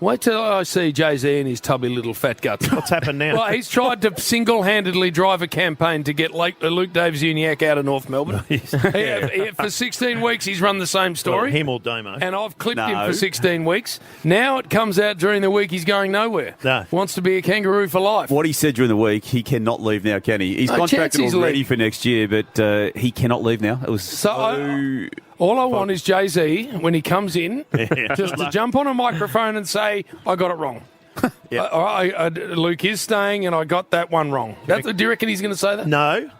Wait till I see Jay-Z and his tubby little fat guts. What's happened now? Well, he's tried to single-handedly drive a campaign to get Luke Davis-Uniacke out of North Melbourne. For 16 weeks, he's run the same story. Well, him or Damo. And I've clipped him for 16 weeks. Now it comes out during the week he's going nowhere. No. Wants to be a kangaroo for life. What he said during the week, he cannot leave now, can he? He's contracted already for next year, but he cannot leave now. It was all I want is Jay-Z, when he comes in, just to jump on a microphone and say, I got it wrong. Luke is staying and I got that one wrong. Do you reckon he's going to say that? No,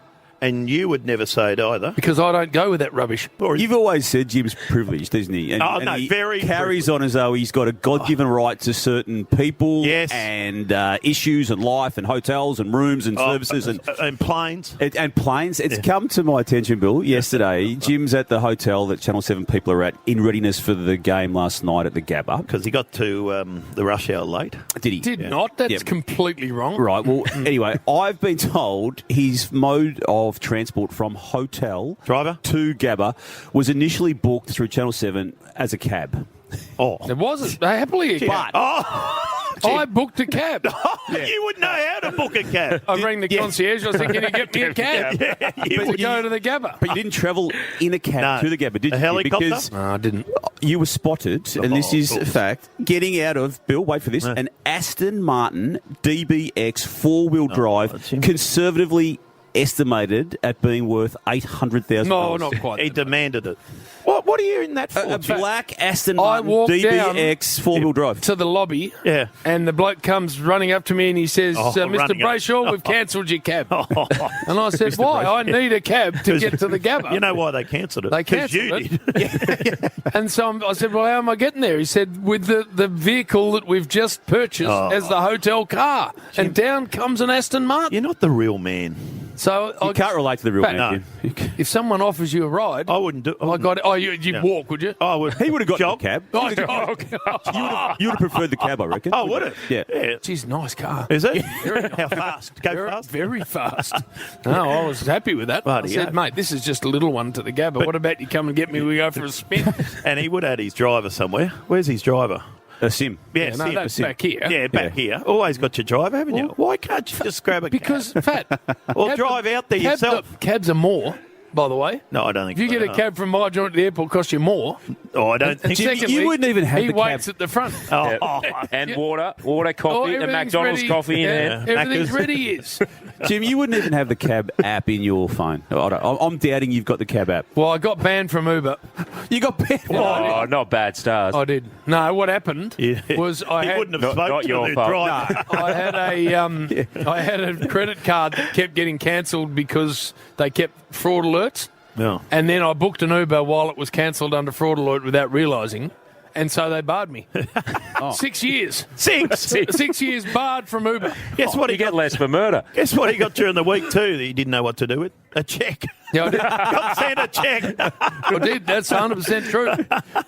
and you would never say it either. Because I don't go with that rubbish. You've always said Jim's privileged, isn't he? And he very carries on as though he's got a God-given right to certain people and issues and life and hotels and rooms and services and planes. And planes. It's come to my attention, Bill, yesterday. Jim's at the hotel that Channel 7 people are at in readiness for the game last night at the Gabba. Because he got to the rush hour late. Did he? Did not. That's completely wrong. Right. Well, anyway, I've been told his mode of transport from hotel driver to Gabba was initially booked through Channel 7 as a cab. It wasn't. Happily a cab. I booked a cab. You would know how to book a cab. I rang the concierge. I said, can you get me a cab? To go to the Gabba. But you didn't travel in a cab to the Gabba, did you? A helicopter? Because no, I didn't. You were spotted, and this is a fact, getting out of, Bill, wait for this, an Aston Martin DBX four-wheel drive, conservatively estimated at being worth $800,000. No, not quite. He demanded it. What are you in that for? A black Aston Martin DBX four-wheel drive. To the lobby, and the bloke comes running up to me and he says, Mr. Brayshaw, we've cancelled your cab. And I said, why? I need a cab to get to the Gabba. You know why they cancelled it? They cancelled it. And so I said, well, how am I getting there? He said, with the vehicle that we've just purchased as the hotel car. And down comes an Aston Martin. You're not the real man. So you can't relate to the real man. No. If someone offers you a ride, I wouldn't do. You'd walk, would you? I would. He would have got Jog. the cab. You would have preferred the cab, I reckon. Oh, would it? Yeah. Geez, nice car. Is it? How fast? Go fast. Very fast. No, I was happy with that. I said, mate, this is just a little one to the Gabba. What about you come and get me? We go for a spin. And he would have had his driver somewhere. Where's his driver? A sim. Yeah, no, that's back here. Yeah, back here. Always got your driver, haven't you? Why can't you just grab a Because, cab? Or drive out there yourself. Cabs are more, by the way. No, I don't think if you get a cab from my joint at the airport, it costs you more. Oh, I don't think Secondly, you wouldn't even have he the cab. waits at the front. And water, coffee, and McDonald's coffee in there. Everything's ready is. Jim, you wouldn't even have the cab app in your phone. I'm doubting you've got the cab app. Well, I got banned from Uber. You got banned? Oh, not bad stars. I did. No, what happened was he wouldn't have spoken to the driver. I had a credit card that kept getting cancelled because they kept fraud alerts. No. And then I booked an Uber while it was cancelled under fraud alert without realising. And so they barred me. 6 years. 6 years barred from Uber. Guess what? You get less for murder. Guess what he got during the week too that he didn't know what to do with? A cheque. Yeah, I did. Got sent a cheque. I did. That's 100% true.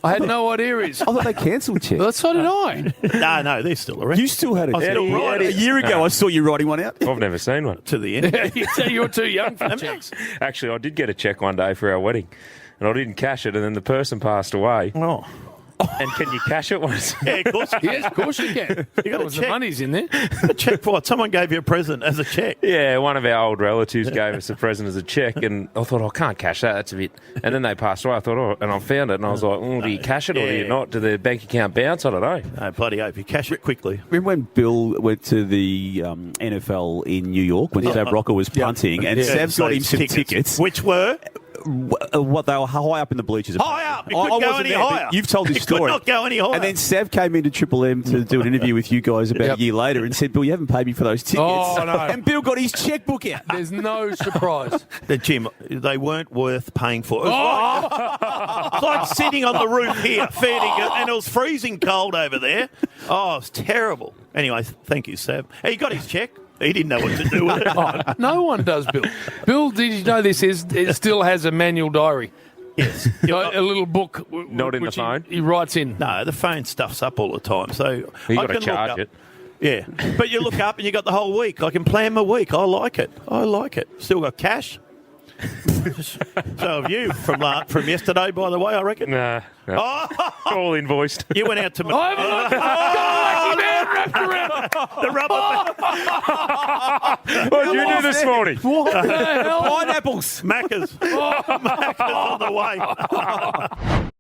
I had no idea. I thought they cancelled checks. Well, so did I. No, they're still around. You still had a check. A year ago, I saw you writing one out. I've never seen one. To the end. You say you're too young for checks. Actually, I did get a cheque one day for our wedding, and I didn't cash it, and then the person passed away. Oh. And can you cash it once? Yeah, of course. Yes, of course you can. You got a the check. money's in there. A cheque for what? Someone gave you a present as a cheque. Yeah, one of our old relatives gave us a present as a cheque, and I thought, I can't cash that. That's a bit. And then they passed away. I thought, and I found it, and I was like, do you cash it or do you not? Do the bank account bounce? I don't know. No, bloody hope you cash it quickly. Remember when Bill went to the NFL in New York when Sav Rocker was punting, and Sav got him some tickets, which were. What they were high up in the bleachers. High up. You couldn't go any higher. You've told this story. Could not go any higher. And then Sav came into Triple M to do an interview with you guys about a year later and said, Bill, you haven't paid me for those tickets. Oh, no. And Bill got his checkbook out. There's no surprise. Jim, they weren't worth paying for. It was like sitting on the roof here, feeding it, and it was freezing cold over there. Oh, it was terrible. Anyway, thank you, Sav. He got his cheque. He didn't know what to do with it. No one does, Bill. Bill, did you know this? It still has a manual diary. Yes. A little book. Not in the phone? He writes in. No, the phone stuffs up all the time. So you got to charge it. Yeah. But you look up and you got the whole week. I can plan my week. I like it. Still got cash. So have you from yesterday, by the way, I reckon. Nah. All invoiced. You went out to I haven't the rubber What did you do this morning? What the hell? Pineapples. Macca's. Macca's on the way.